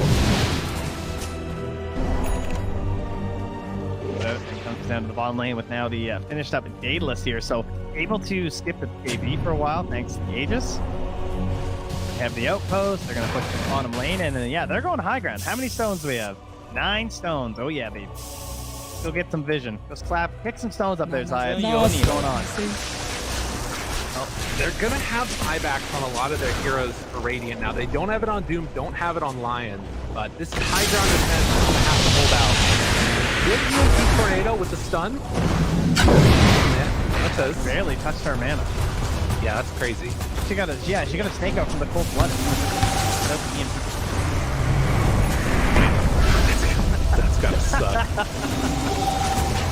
It comes down to the bottom lane with now the finished up Daedalus here, so able to skip the KB for a while thanks to the Aegis. They have the outpost, they're going to push the bottom lane, and then, yeah, they're going high ground. How many stones do we have? 9 stones. Oh, yeah, baby. Go get some vision. Just kick some stones up there, Zaya. What's going on? Well, they're going to have buybacks on a lot of their heroes for Radiant now. They don't have it on Doom, don't have it on Lion, but this high ground defense is going to have to hold out. Good UMP Tornado with the stun. Yeah, that says. Barely touched her mana. Yeah, that's crazy. She got a snake out from the cold blood. That's gotta suck.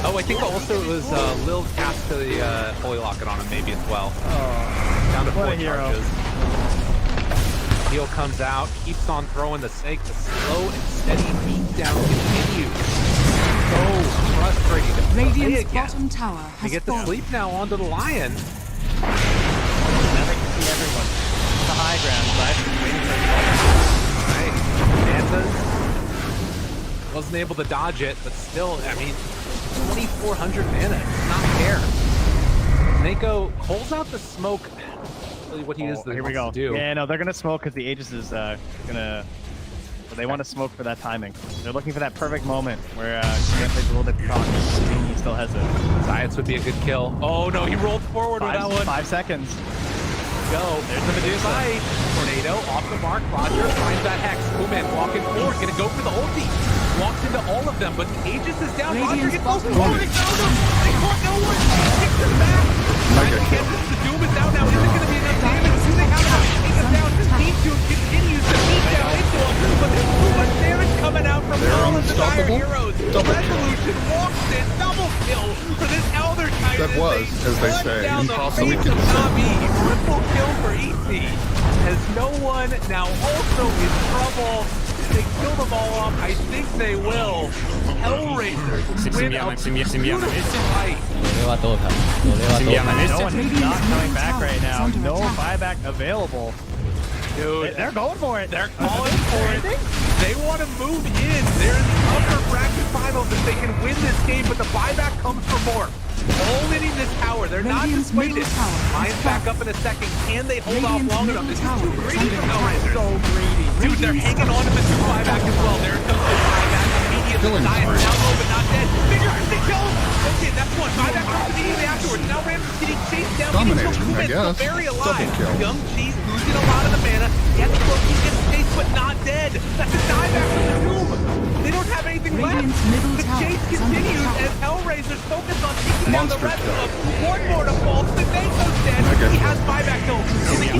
Oh, I think also it was Lil cast the Holy Locket on him maybe as well. Oh, Down to what 4 a hero. charges. Heal comes out, keeps on throwing the snake. The slow and steady beatdown continues. So frustrating to play Radiant's again. bottom tower They has get the fallen. sleep now onto the Lion. Now they can see everyone. The high ground, right? Waiting for Alright. Mantas wasn't able to dodge it, but still, I mean, 2,400 mana. It's not fair. Mako pulls out the smoke. Really what he is that he here we wants go. to do. Yeah, no, they're gonna smoke because the Aegis is gonna. Well, they want to smoke for that timing. They're looking for that perfect moment where Kuman plays a little bit cautious. He still has it. Science would be a good kill. Oh no, he rolled forward with that one. 5 seconds. Go. There's the Medusa. Fight. Tornado off the mark. Roger finds that Hex. Kuman walking forward, gonna go for the ulti. Walks into all of them, but the Aegis is down. Roger gets close. Oh, they found him. They caught no one. Kicks him back. Trying to get this. The Doom is down now. Isn't gonna be enough damage. Do they have enough to take him down? Team Doom continues to beat down into him, but there's too much damage coming out from all of the dire heroes. Resolution walks in. Double kill for this Elder Titan. That was, as they say, impossible The face of Navi. Triple kill for EC. As no one now also in trouble. They kill them all off. I think they will. Hellraisers win a beautiful fight. No one is not coming back right now. Under No attack. buyback available. Dude, They're going for it. they're calling for it. They want to move in. They're in the upper bracket finals if they can win this game, but the buyback comes for more. All hitting this tower. They're not Radiant's dissuaded. middle tower is Lions back falling. up in a second. Can they hold off Radiant's long middle enough? This is tower too is greedy under for attack. Hellraisers. So greedy. Dude, they're hanging on to the two buyback as well. There comes the buyback immediately. Killing Zion spree. now low but not dead. Bigger, they kill him. Okay, that's one. Buyback comes immediately afterwards. Now Ramses getting chased down. Dominating, getting I killed. Still guess. very alive. Double kill. Young Cheese losing a lot of the mana. Yet Loki gets chased but not dead. That's a dieback from the tomb. They don't have anything Radiant's left. middle The tower chase is under continues attack. as Hellraisers focus on taking down the Monster rest kill. of them. One more to fall. Spadeko's dead. Mega He kill. has buyback kill.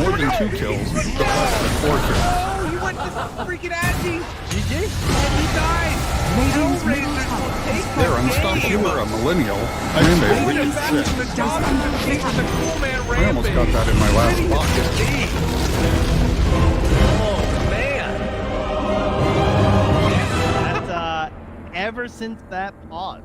More than 2 kills, but less than 4 kills. Oh, he went to freaking Agi. GG. And he died. Radiant's middle Hellraisers tower will take is the They're unstoppable. game. You were a millennial. I mean, they Taking weak it as back shit. to the top of the king with the cool man I almost got rampage. that in my last Pretty pocket. to see. Oh, man. That's ever since that pause.